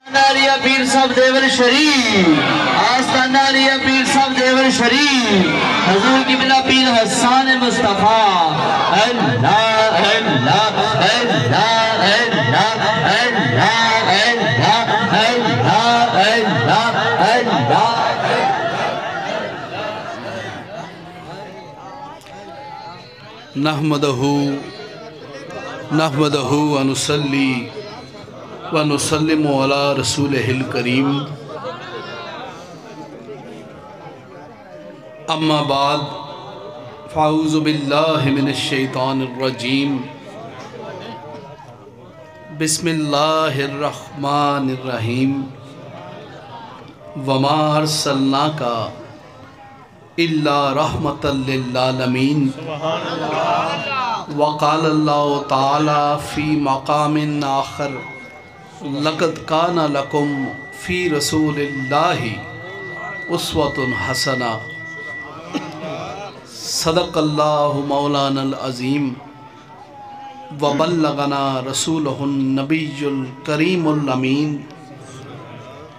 آستانہ پیر صاحب دیور شریف، آستانہ پیر صاحب دیور شریف، حضور کی بلا پیر حسان مصطفیٰ۔ اللہ اللہ اللہ اللہ اللہ اللہ اللہ اللہ۔ نحمدہ ونصلی ونسلم علی رسولہ الکریم، اما بعد فاعوذ باللہ من الشیطان الرجیم، بسم اللہ الرحمن الرحیم۔ وما ارسلناک الا رحمۃ للعالمین۔ وقال اللہ تعالی فی مقام آخر، لقد کان لکم فی رسول اللہ اسوۃ حسنہ۔ صدق اللہ مولانا العظیم، وبلغنا رسولہ النبی الکریم الامین،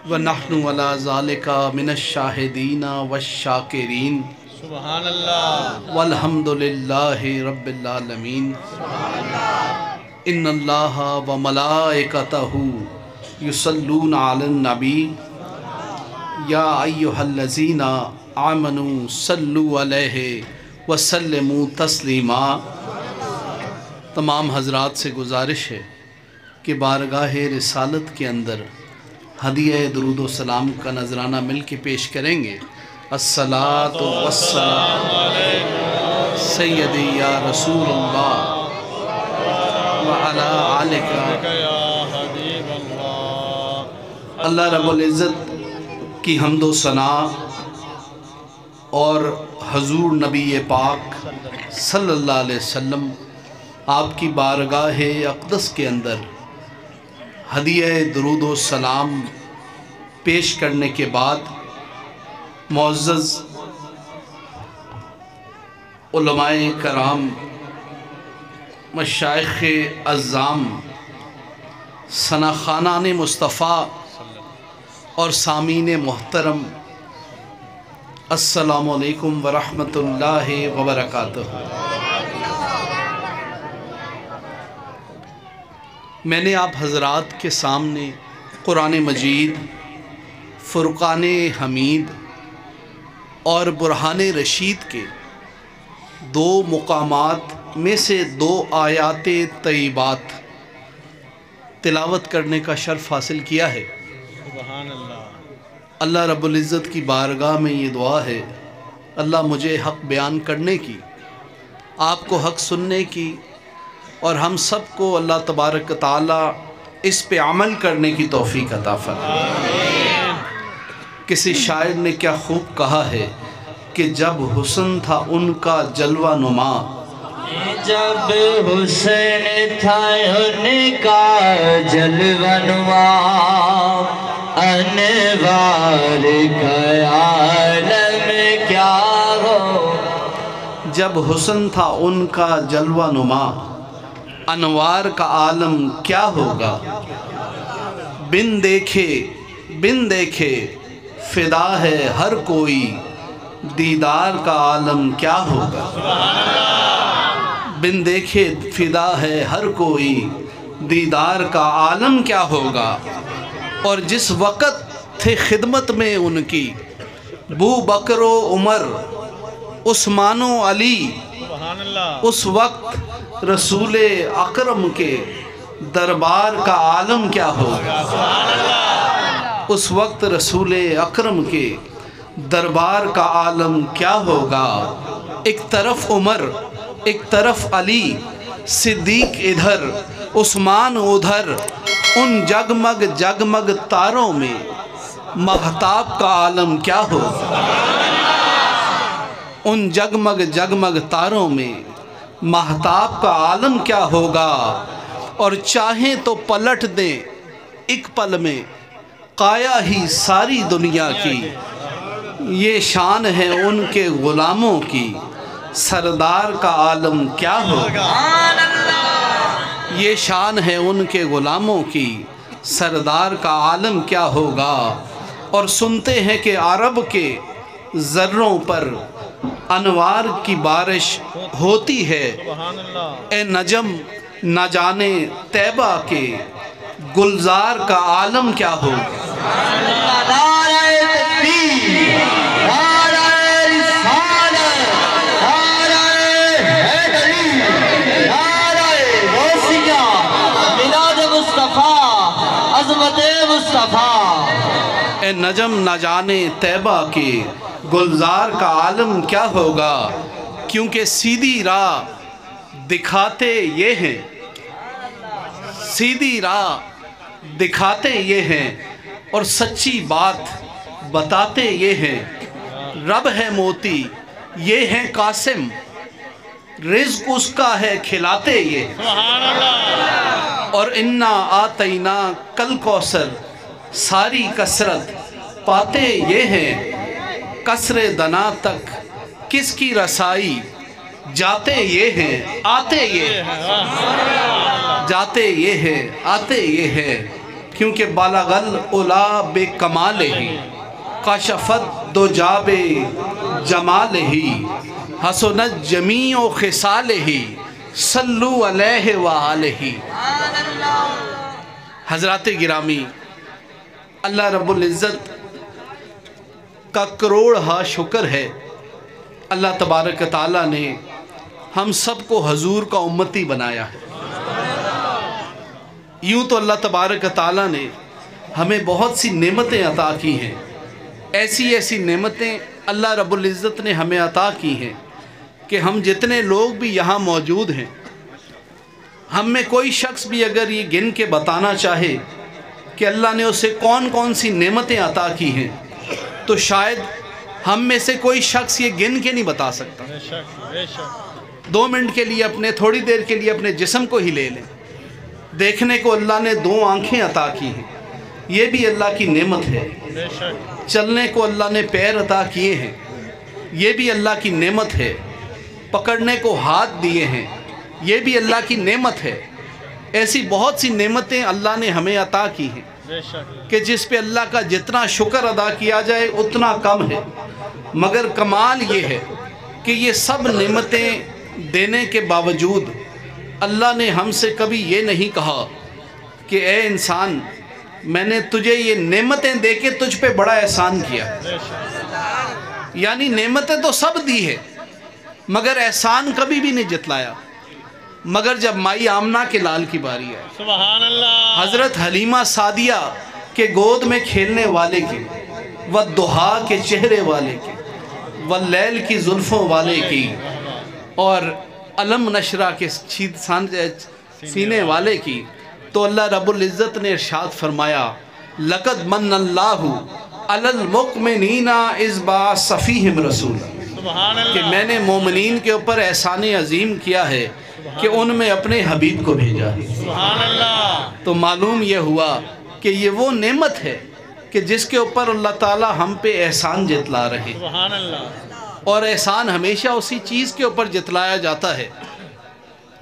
ونحن علی ذالک من الشاہدین والشاکرین، سبحان اللہ، والحمدللہ رب العالمین۔ ان اللہ وملائکتہ یصلون علی النبی، یا ایہا الذین آمنوا صلوا علیہ وسلموا تسلیما۔ تمام حضرات سے گزارش ہے کہ بارگاہ رسالت کے اندر ہدیہ درود و سلام کا نذرانہ مل کے پیش کریں گے۔ الصلاۃ والسلام سیدی یا رسول اللہ وعلی آلک۔ اللہ رب العزت کی حمد و ثنا اور حضور نبی پاک صلی اللہ علیہ وسلم آپ کی بارگاہ اقدس کے اندر ہدیہ درود و سلام پیش کرنے کے بعد معزز علماء کرام، مشائخ اعظام، ثنا خوانان مصطفیٰ اور سامعین محترم، السلام علیکم ورحمۃ اللہ وبرکاتہ۔ میں نے آپ حضرات کے سامنے قرآن مجید، فرقان حمید اور برہان رشید کے دو مقامات میں سے دو آیات طیبات تلاوت کرنے کا شرف حاصل کیا ہے۔ سبحان اللہ۔ اللہ رب العزت کی بارگاہ میں یہ دعا ہے، اللہ مجھے حق بیان کرنے کی، آپ کو حق سننے کی، اور ہم سب کو اللہ تبارک تعالی اس پہ عمل کرنے کی توفیق عطا فرمائے۔ کسی شاعر نے کیا خوب کہا ہے کہ جب حسن تھا ان کا جلوہ نما، جب حسن تھا ان کا جلوہ نما، انوار کا عالم کیا ہو۔ جب حسن تھا ان کا جلوہ نما، انوار کا عالم کیا ہوگا۔ بن دیکھے فدا ہے ہر کوئی، دیدار کا عالم کیا ہوگا۔ بن دیکھے فدا ہے ہر کوئی، دیدار کا عالم کیا ہوگا۔ اور جس وقت تھے خدمت میں ان کی ابو بکر و عمر، عثمان و علی، اس وقت رسول اکرم کے دربار کا عالم کیا ہوگا۔ اس وقت رسول اکرم کے دربار کا عالم کیا ہوگا۔ ایک طرف عمر، ایک طرف علی، صدیق ادھر، عثمان ادھر، ان جگمگ جگمگ تاروں میں مہتاب کا عالم کیا ہوگا۔ ان جگمگ جگمگ تاروں میں مہتاب کا عالم کیا ہوگا۔ اور چاہیں تو پلٹ دیں ایک پل میں قایا ہی ساری دنیا کی، یہ شان ہے ان کے غلاموں کی، سردار کا عالم کیا ہوگا۔ یہ شان ہے ان کے غلاموں کی، سردار کا عالم کیا ہوگا، اور سنتے ہیں کہ عرب کے ذروں پر انوار کی بارش ہوتی ہے، اے نجم نہ جانے طیبہ کے گلزار کا عالم کیا ہوگا۔ نعرہ تکبیر، نعرہ رسالت، نعرہ حیدری، نعرہ غوثیہ، میلاد مصطفیٰ، عظمت مصطفیٰ۔ اے نجم نہ جانے طیبہ کے گلزار کا عالم کیا ہوگا، کیونکہ سیدھی راہ دکھاتے یہ ہیں، سیدھی راہ دکھاتے یہ ہیں، اور سچی بات بتاتے یہ ہیں۔ رب ہے موتی یہ ہیں قاسم، رزق اس کا ہے کھلاتے یہ ہیں۔ اور انا آتینا کل کوثر ساری کثرت پاتے یہ ہیں، قصر دنا تک کس کی رسائی جاتے یہ ہیں، آتے یہ ہیں، جاتے یہ ہیں، آتے یہ ہیں۔ کیونکہ بالغل اولا بے کمال ہی، کاشفت دو جاب جمال ہی، حسنت جمیع خصال ہی، صلو علیہ وآلہ۔ حضرات گرامی، اللہ رب العزت کا کروڑ ہا شکر ہے، اللہ تبارک تعالیٰ نے ہم سب کو حضور کا امتی بنایا ہے۔ یوں تو اللہ تبارک تعالیٰ نے ہمیں بہت سی نعمتیں عطا کی ہیں، ایسی ایسی نعمتیں اللہ رب العزت نے ہمیں عطا کی ہیں کہ ہم جتنے لوگ بھی یہاں موجود ہیں، ہم میں کوئی شخص بھی اگر یہ گن کے بتانا چاہے کہ اللہ نے اسے کون کون سی نعمتیں عطا کی ہیں، تو شاید ہم میں سے کوئی شخص یہ گن کے نہیں بتا سکتا۔ 2 منٹ کے لیے اپنے تھوڑی دیر کے لیے اپنے جسم کو ہی لے لیں، دیکھنے کو اللہ نے 2 آنکھیں عطا کی ہیں، یہ بھی اللہ کی نعمت ہے۔ چلنے کو اللہ نے پیر عطا کیے ہیں، یہ بھی اللہ کی نعمت ہے۔ پکڑنے کو ہاتھ دیے ہیں، یہ بھی اللہ کی نعمت ہے۔ ایسی بہت سی نعمتیں اللہ نے ہمیں عطا کی ہیں کہ جس پہ اللہ کا جتنا شکر ادا کیا جائے اتنا کم ہے، مگر کمال یہ ہے کہ یہ سب نعمتیں دینے کے باوجود اللہ نے ہم سے کبھی یہ نہیں کہا کہ اے انسان میں نے تجھے یہ نعمتیں دے کے تجھ پہ بڑا احسان کیا۔ یعنی نعمتیں تو سب دی ہے مگر احسان کبھی بھی نہیں جتلایا۔ مگر جب مائی آمنہ کے لال کی باری ہے، سبحان اللہ، حضرت حلیمہ سعدیہ کے گود میں کھیلنے والے کی، والضحیٰ کے چہرے والے کی، واللیل کی زلفوں والے کی، اور علم نشرہ کے سینے والے کی، تو اللہ رب العزت نے ارشاد فرمایا لَقَدْ مَنَّ اللَّهُ عَلَى الْمُؤْمِنِينَ إِذْ بَعَثَ فِيهِمْ رَسُولًا، سبحان اللہ، کہ میں نے مومنین کے اوپر احسان عظیم کیا ہے کہ ان میں اپنے حبیب کو بھیجا ہے۔ سبحان اللہ، تو معلوم یہ ہوا کہ یہ وہ نعمت ہے کہ جس کے اوپر اللہ تعالی ہم پہ احسان جتلا رہے، سبحان اللہ، اور احسان ہمیشہ اسی چیز کے اوپر جتلایا جاتا ہے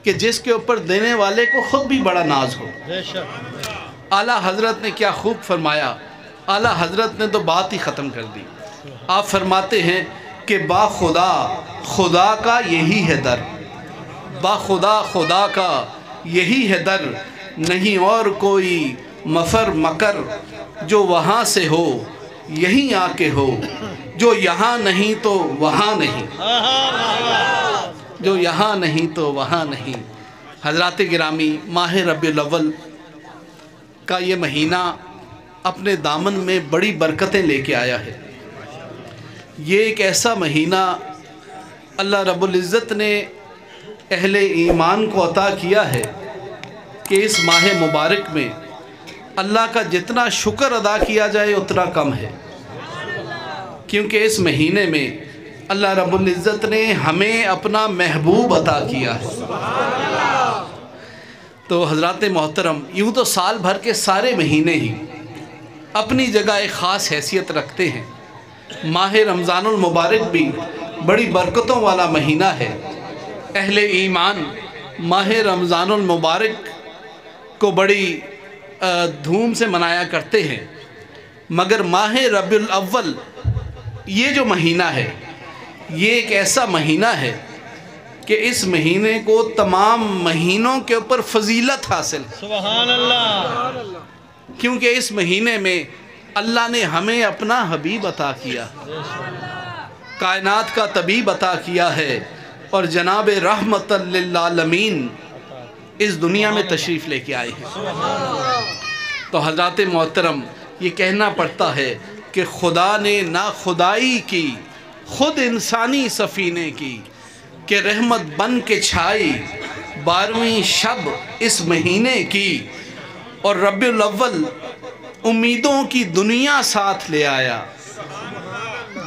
کہ جس کے اوپر دینے والے کو خود بھی بڑا ناز ہو۔ بے شک، اعلیٰ حضرت نے کیا خوب فرمایا، اعلیٰ حضرت نے تو بات ہی ختم کر دی۔ آپ فرماتے ہیں کہ با خدا خدا کا یہی ہے در، با خدا خدا کا یہی ہے در، نہیں اور کوئی مفر مکر جو وہاں سے ہو یہیں آ کے ہو، جو یہاں نہیں تو وہاں نہیں، جو یہاں نہیں تو وہاں نہیں۔ حضرات گرامی، ماہ ربیع الاول کا یہ مہینہ اپنے دامن میں بڑی برکتیں لے کے آیا ہے۔ یہ ایک ایسا مہینہ اللہ رب العزت نے اہل ایمان کو عطا کیا ہے کہ اس ماہ مبارک میں اللہ کا جتنا شکر ادا کیا جائے اتنا کم ہے، کیونکہ اس مہینے میں اللہ رب العزت نے ہمیں اپنا محبوب عطا کیا ہے۔ تو حضرات محترم، یوں تو سال بھر کے سارے مہینے ہی اپنی جگہ ایک خاص حیثیت رکھتے ہیں۔ ماہ رمضان المبارک بھی بڑی برکتوں والا مہینہ ہے۔ اہل ایمان ماہ رمضان المبارک کو بڑی دھوم سے منایا کرتے ہیں، مگر ماہ ربیع الاول یہ جو مہینہ ہے یہ ایک ایسا مہینہ ہے کہ اس مہینے کو تمام مہینوں کے اوپر فضیلت حاصل ہے، سبحان اللہ، کیونکہ اس مہینے میں اللہ نے ہمیں اپنا حبیب عطا کیا، کائنات کا طبیب عطا کیا ہے، اور جناب رحمت للعالمین اس دنیا میں تشریف لے کے آئے ہیں۔ تو حضرات محترم، یہ کہنا پڑتا ہے کہ خدا نے ناخدائی کی خود انسانی سفینے کی، کہ رحمت بن کے چھائی 12ویں شب اس مہینے کی، اور ربیع الاول امیدوں کی دنیا ساتھ لے آیا،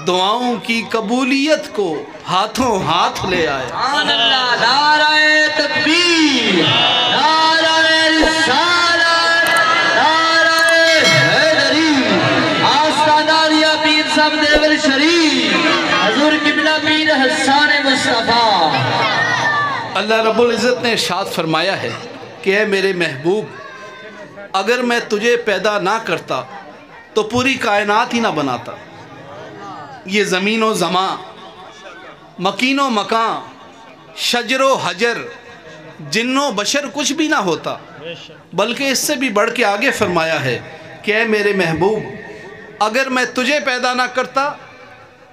دعاؤں کی قبولیت کو ہاتھوں ہاتھ لے آیا۔ سبحان اللہ، نعرہ تکبیر، نعرہ رسالت، نعرہ حیدری، آستانہ پیر صاحب دیور شریف، حضور قبلہ پیر حسان مصطفیٰ۔ اللہ رب العزت نے ارشاد فرمایا ہے کہ اے میرے محبوب، اگر میں تجھے پیدا نہ کرتا تو پوری کائنات ہی نہ بناتا، یہ زمین و زمان، مکین و مکان، شجر و حجر، جن و بشر کچھ بھی نہ ہوتا، بلکہ اس سے بھی بڑھ کے آگے فرمایا ہے کہ اے میرے محبوب، اگر میں تجھے پیدا نہ کرتا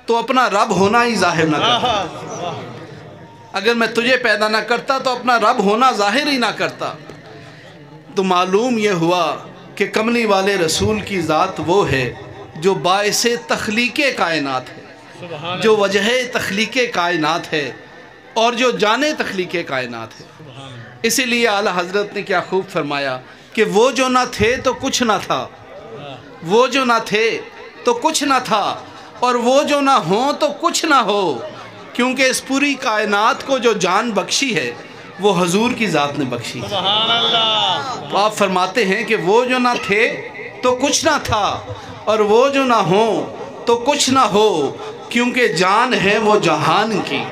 تو اپنا رب ہونا ہی ظاہر نہ کرتا، اگر میں تجھے پیدا نہ کرتا تو اپنا رب ہونا ظاہر ہی نہ کرتا۔ تو معلوم یہ ہوا کہ کملی والے رسول کی ذات وہ ہے جو باعث تخلیق کائنات ہے، جو وجہ تخلیق کائنات ہے، اور جو جانے تخلیق کائنات ہے۔ اسی لیے اعلیٰ حضرت نے کیا خوب فرمایا کہ وہ جو نہ تھے تو کچھ نہ تھا، وہ جو نہ تھے تو کچھ نہ تھا، اور وہ جو نہ ہوں تو کچھ نہ ہو، کیونکہ اس پوری کائنات کو جو جان بخشی ہے وہ حضور کی ذات نے بخشی ہے۔ سبحان اللہ، آپ فرماتے ہیں کہ وہ جو نہ تھے تو کچھ نہ تھا، اور وہ جو نہ ہوں تو کچھ نہ ہو، کیونکہ جان ہے وہ جہان کی،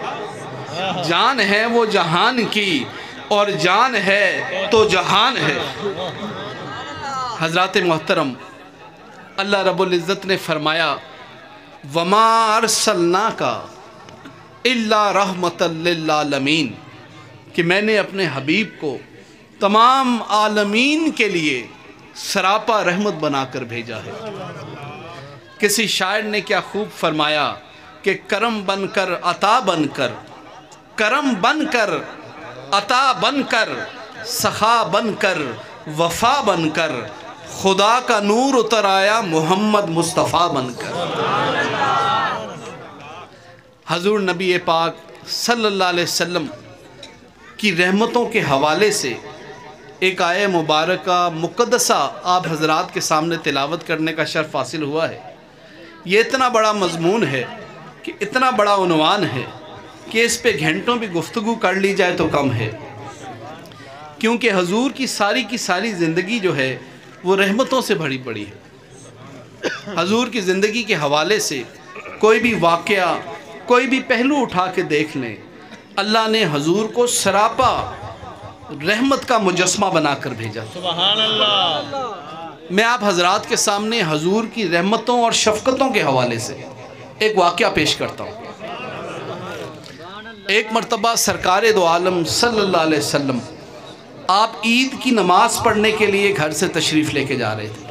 جان ہے وہ جہان کی، اور جان ہے تو جہان ہے۔ حضرات محترم، اللہ رب العزت نے فرمایا وَمَا أَرْسَلْنَاكَ إِلَّا رَحْمَةً لِلْعَالَمِينَ، کہ میں نے اپنے حبیب کو تمام عالمین کے لیے سراپا رحمت بنا کر بھیجا ہے۔ کسی شاعر نے کیا خوب فرمایا کہ کرم بن کر عطا بن کر، کرم بن کر عطا بن کر، سخا بن کر وفا بن کر، خدا کا نور اتر آیا محمد مصطفیٰ بن کر۔ حضور نبی پاک صلی اللہ علیہ وسلم کی رحمتوں کے حوالے سے ایک آیہ مبارکہ مقدسہ آپ حضرات کے سامنے تلاوت کرنے کا شرف حاصل ہوا ہے۔ یہ اتنا بڑا مضمون ہے، کہ اتنا بڑا عنوان ہے کہ اس پہ گھنٹوں بھی گفتگو کر لی جائے تو کم ہے، کیونکہ حضور کی ساری زندگی جو ہے وہ رحمتوں سے بھری پڑی ہے۔ حضور کی زندگی کے حوالے سے کوئی بھی واقعہ، کوئی بھی پہلو اٹھا کے دیکھ لیں، اللہ نے حضور کو سراپا رحمت کا مجسمہ بنا کر بھیجا۔ سبحان اللہ، میں آپ حضرات کے سامنے حضور کی رحمتوں اور شفقتوں کے حوالے سے ایک واقعہ پیش کرتا ہوں۔ ایک مرتبہ سرکار دو عالم صلی اللہ علیہ وسلم آپ عید کی نماز پڑھنے کے لیے گھر سے تشریف لے کے جا رہے تھے۔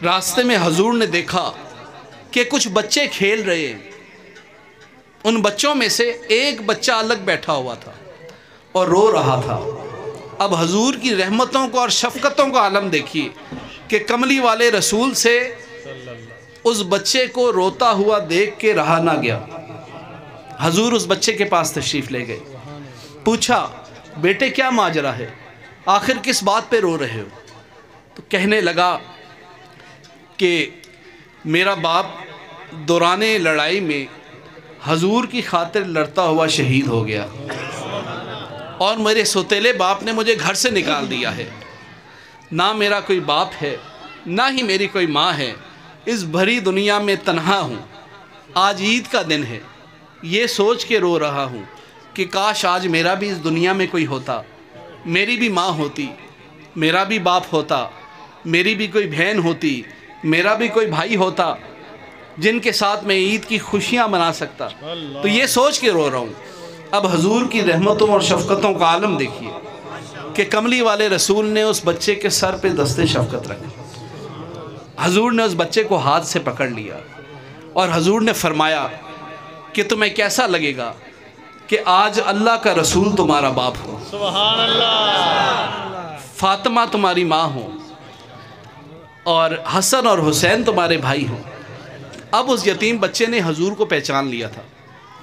راستے میں حضور نے دیکھا کہ کچھ بچے کھیل رہے ہیں، ان بچوں میں سے ایک بچہ الگ بیٹھا ہوا تھا اور رو رہا تھا۔ اب حضور کی رحمتوں کو اور شفقتوں کو عالم دیکھیے کہ کملی والے رسول سے اس بچے کو روتا ہوا دیکھ کے رہا نہ گیا۔ حضور اس بچے کے پاس تشریف لے گئے، پوچھا بیٹے کیا ماجرا ہے، آخر کس بات پہ رو رہے ہو؟ تو کہنے لگا کہ میرا باپ دوران لڑائی میں حضور کی خاطر لڑتا ہوا شہید ہو گیا، اور میرے سوتیلے باپ نے مجھے گھر سے نکال دیا ہے، نہ میرا کوئی باپ ہے نہ ہی میری کوئی ماں ہے، اس بھری دنیا میں تنہا ہوں۔ آج عید کا دن ہے، یہ سوچ کے رو رہا ہوں کہ کاش آج میرا بھی اس دنیا میں کوئی ہوتا، میری بھی ماں ہوتی، میرا بھی باپ ہوتا، میری بھی کوئی بہن ہوتی، میرا بھی کوئی بھائی ہوتا جن کے ساتھ میں عید کی خوشیاں منا سکتا۔ تو یہ سوچ کے رو رہا ہوں۔ اب حضور کی رحمتوں اور شفقتوں کا عالم دیکھیے کہ کملی والے رسول نے اس بچے کے سر پہ دستے شفقت رکھے۔ حضور نے اس بچے کو ہاتھ سے پکڑ لیا اور حضور نے فرمایا کہ تمہیں کیسا لگے گا کہ آج اللہ کا رسول تمہارا باپ ہو، سبحان اللہ، فاطمہ تمہاری ماں ہو اور حسن اور حسین تمہارے بھائی ہوں۔ اب اس یتیم بچے نے حضور کو پہچان لیا تھا،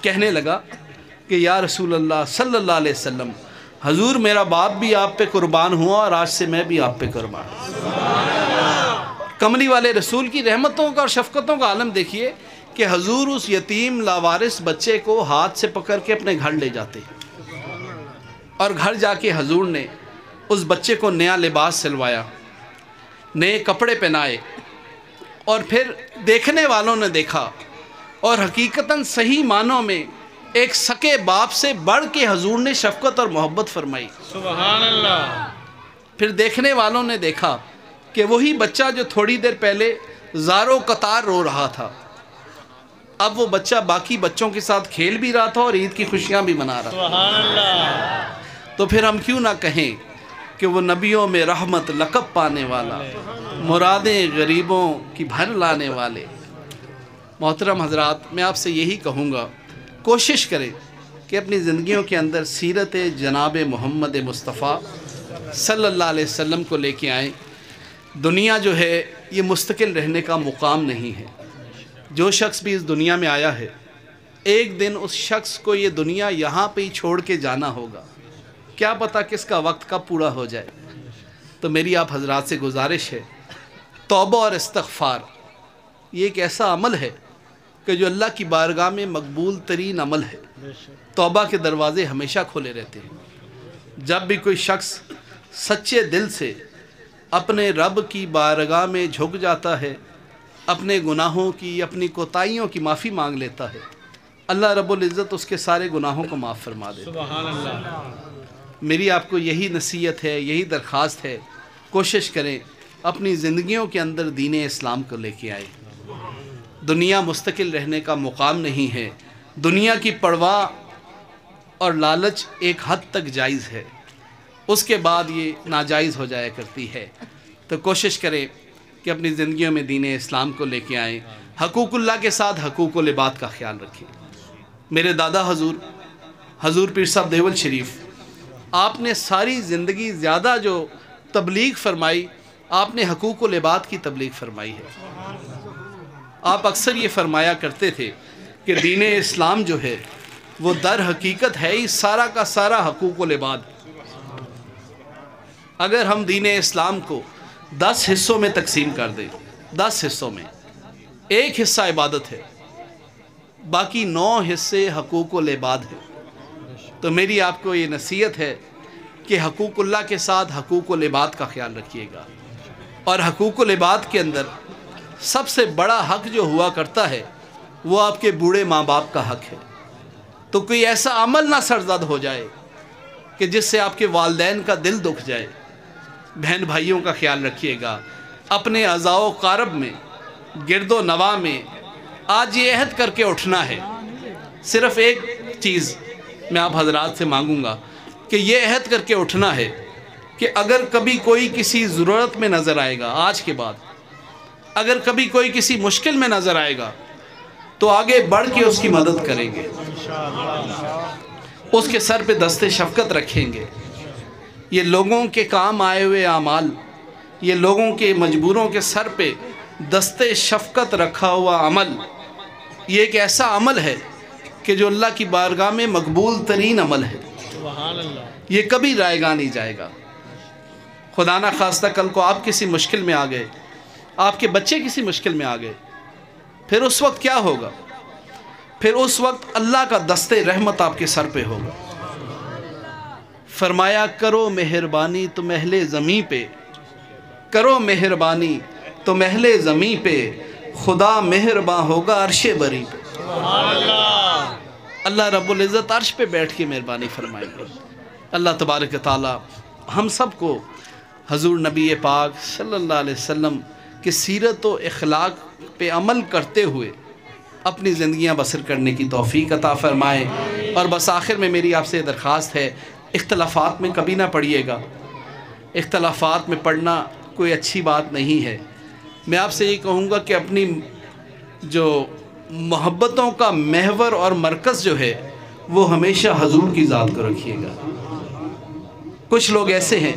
کہنے لگا کہ یا رسول اللہ صلی اللہ علیہ وسلم، حضور میرا باپ بھی آپ پہ قربان ہوا اور آج سے میں بھی آپ پہ قربان ہوں۔ کملی والے رسول کی رحمتوں کا اور شفقتوں کا عالم دیکھیے کہ حضور اس یتیم لاوارث بچے کو ہاتھ سے پکڑ کے اپنے گھر لے جاتے اور گھر جا کے حضور نے اس بچے کو نیا لباس سلوایا، نئے کپڑے پہنائے، اور پھر دیکھنے والوں نے دیکھا اور حقیقتاً صحیح معنوں میں ایک سکے باپ سے بڑھ کے حضور نے شفقت اور محبت فرمائی۔ سبحان اللہ، پھر دیکھنے والوں نے دیکھا کہ وہی بچہ جو تھوڑی دیر پہلے زاروں قطار رو رہا تھا، اب وہ بچہ باقی بچوں کے ساتھ کھیل بھی رہا تھا اور عید کی خوشیاں بھی منا رہا تھا۔ سبحان اللہ، تو پھر ہم کیوں نہ کہیں کہ وہ نبیوں میں رحمت لقب پانے والا، مرادیں غریبوں کی بھر لانے والے۔ محترم حضرات، میں آپ سے یہی کہوں گا، کوشش کریں کہ اپنی زندگیوں کے اندر سیرت جناب محمد مصطفیٰ صلی اللہ علیہ وسلم کو لے کے آئیں۔ دنیا جو ہے یہ مستقل رہنے کا مقام نہیں ہے۔ جو شخص بھی اس دنیا میں آیا ہے، ایک دن اس شخص کو یہ دنیا یہاں پہ ہی چھوڑ کے جانا ہوگا، کیا پتہ کس کا وقت کب پورا ہو جائے۔ تو میری آپ حضرات سے گزارش ہے، توبہ اور استغفار یہ ایک ایسا عمل ہے کہ جو اللہ کی بارگاہ میں مقبول ترین عمل ہے۔ توبہ کے دروازے ہمیشہ کھلے رہتے ہیں۔ جب بھی کوئی شخص سچے دل سے اپنے رب کی بارگاہ میں جھک جاتا ہے، اپنے گناہوں کی، اپنی کوتاہیوں کی معافی مانگ لیتا ہے، اللہ رب العزت اس کے سارے گناہوں کو معاف فرما دیتا ہے۔ سبحان اللہ، میری آپ کو یہی نصیحت ہے، یہی درخواست ہے، کوشش کریں اپنی زندگیوں کے اندر دین اسلام کو لے کے آئیں۔ دنیا مستقل رہنے کا مقام نہیں ہے۔ دنیا کی پرواہ اور لالچ ایک حد تک جائز ہے، اس کے بعد یہ ناجائز ہو جایا کرتی ہے۔ تو کوشش کریں کہ اپنی زندگیوں میں دین اسلام کو لے کے آئیں، حقوق اللہ کے ساتھ حقوق العباد کا خیال رکھیں۔ میرے دادا حضور پیر صاحب دیول شریف، آپ نے ساری زندگی زیادہ جو تبلیغ فرمائی، آپ نے حقوق العباد کی تبلیغ فرمائی ہے۔ آپ اکثر یہ فرمایا کرتے تھے کہ دین اسلام جو ہے وہ در حقیقت ہے ہی سارا کا سارا حقوق العباد۔ اگر ہم دین اسلام کو 10 حصوں میں تقسیم کر دیں، 10 حصوں میں ایک حصہ عبادت ہے، باقی 9 حصے حقوق العباد ہیں، تو میری آپ کو یہ نصیحت ہے کہ حقوق اللہ کے ساتھ حقوق العباد کا خیال رکھیے گا۔ اور حقوق العباد کے اندر سب سے بڑا حق جو ہوا کرتا ہے وہ آپ کے بوڑھے ماں باپ کا حق ہے۔ تو کوئی ایسا عمل نہ سرزد ہو جائے کہ جس سے آپ کے والدین کا دل دکھ جائے۔ بہن بھائیوں کا خیال رکھیے گا، اپنے اعزاء و قارب میں، گرد و نواح میں آج یہ عہد کر کے اٹھنا ہے۔ صرف ایک چیز میں آپ حضرات سے مانگوں گا کہ یہ عہد کر کے اٹھنا ہے کہ اگر کبھی کوئی کسی ضرورت میں نظر آئے گا، آج کے بعد اگر کبھی کوئی کسی مشکل میں نظر آئے گا تو آگے بڑھ کے اس کی مدد کریں گے، اس کے سر پہ دست شفقت رکھیں گے۔ یہ لوگوں کے کام آئے ہوئے اعمال، یہ لوگوں کے مجبوروں کے سر پہ دست شفقت رکھا ہوا عمل، یہ ایک ایسا عمل ہے کہ جو اللہ کی بارگاہ میں مقبول ترین عمل ہے۔ سبحان اللہ، یہ کبھی رائے گاہ نہیں جائے گا۔ خدا نہ خواستہ کل کو آپ کسی مشکل میں آ گئے، آپ کے بچے کسی مشکل میں آ گئے، پھر اس وقت کیا ہوگا؟ پھر اس وقت اللہ کا دست رحمت آپ کے سر پہ ہوگا۔ فرمایا کرو مہربانی تم اہل زمیں پہ، کرو مہربانی تم اہل زمیں پہ، خدا مہرباں ہوگا عرش بری پہ۔ سبحان اللہ، اللہ رب العزت عرش پہ بیٹھ کے مہربانی فرمائیں گے۔ اللہ تبارک و تعالی ہم سب کو حضور نبی پاک صلی اللہ علیہ وسلم کی سیرت و اخلاق پہ عمل کرتے ہوئے اپنی زندگیاں بسر کرنے کی توفیق عطا فرمائے۔ اور بس آخر میں میری آپ سے درخواست ہے، اختلافات میں کبھی نہ پڑھیے گا، اختلافات میں پڑھنا کوئی اچھی بات نہیں ہے۔ میں آپ سے یہ کہوں گا کہ اپنی جو محبتوں کا محور اور مرکز جو ہے وہ ہمیشہ حضور کی ذات کو رکھیے گا۔ کچھ لوگ ایسے ہیں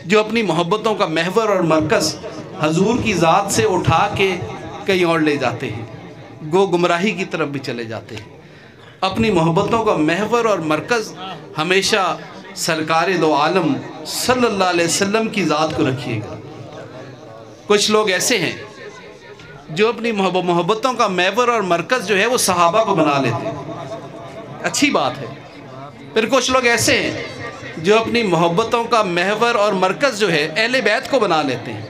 جو اپنی محبتوں کا محور اور مرکز حضور کی ذات سے اٹھا کے کہیں اور لے جاتے ہیں، گو گمراہی کی طرف بھی چلے جاتے ہیں۔ اپنی محبتوں کا محور اور مرکز ہمیشہ سرکار دو عالم صلی اللہ علیہ وسلم کی ذات کو رکھیے گا۔ کچھ لوگ ایسے ہیں جو اپنی محبتوں کا محور اور مرکز جو ہے وہ صحابہ کو بنا لیتے ہیں، اچھی بات ہے۔ پھر کچھ لوگ ایسے ہیں جو اپنی محبتوں کا محور اور مرکز جو ہے اہل بیت کو بنا لیتے ہیں۔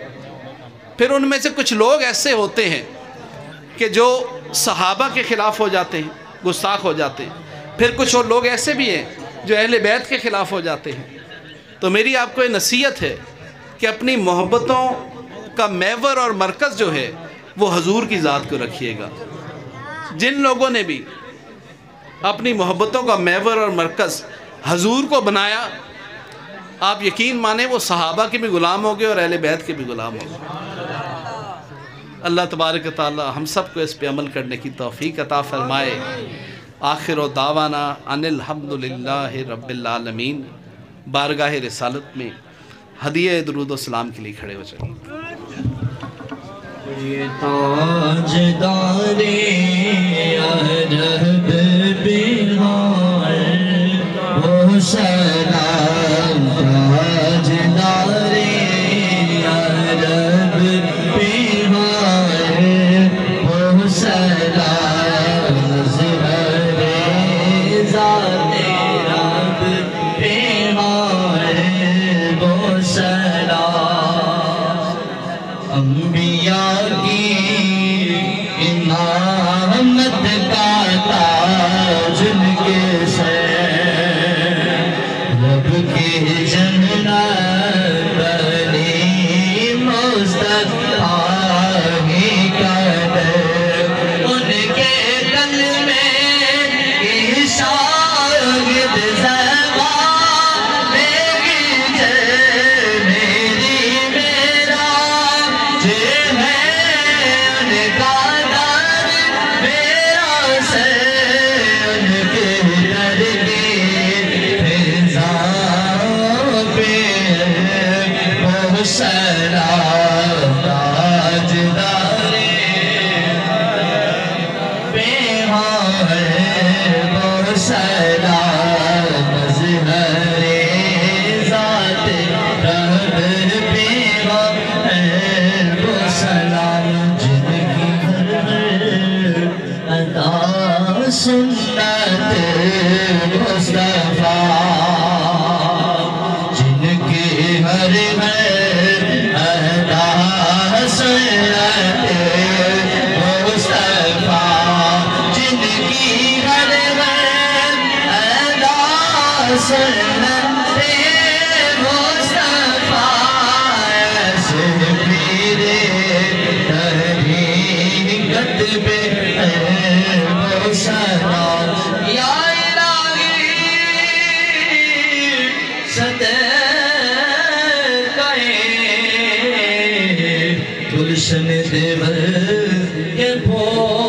پھر ان میں سے کچھ لوگ ایسے ہوتے ہیں کہ جو صحابہ کے خلاف ہو جاتے ہیں، گستاخ ہو جاتے ہیں۔ پھر کچھ اور لوگ ایسے بھی ہیں جو اہل بیت کے خلاف ہو جاتے ہیں۔ تو میری آپ کو یہ نصیحت ہے کہ اپنی محبتوں کا محور اور مرکز جو ہے وہ حضور کی ذات کو رکھیے گا۔ جن لوگوں نے بھی اپنی محبتوں کا محور اور مرکز حضور کو بنایا، آپ یقین مانیں وہ صحابہ کے بھی غلام ہو گئے اور اہل بیت کے بھی غلام ہو گئے۔ اللہ تبارک و تعالی ہم سب کو اس پہ عمل کرنے کی توفیق عطا فرمائے۔ آخر و دعوانا ان الحمدللہ رب العالمین۔ بارگاہ رسالت میں ہدیہ درود و سلام کے لیے کھڑے ہو جائیں۔ یہ تاجدار عرب بہار وہ سلام، تاجدار عرب بہار وہ سلام، ظہر ذات رب بہار وہ سلام، انبیاء کی امامت کا تاج ان کے سر، رب کی جنت بنی مصطفیٰ ہی قدر، ان کے دل میں کی شاگرد زبان میری جان میری میرا جے ہے ان کا در میرا سر، ان کے در کی فضا پہ وہ سلام، تاجدار بہار وہ سلام، ظہر ذات رب بہار وہ سلام، جن کی ہر عطا سنت مصطفیٰ، جن کی ہر عطا سنت مصطفیٰ، جن کی ہر عطا سنت مصطفیٰ، ایسے میرے طریقت پہ وہ سلام، یا الہی صدقہ گلشن دیور کے پھول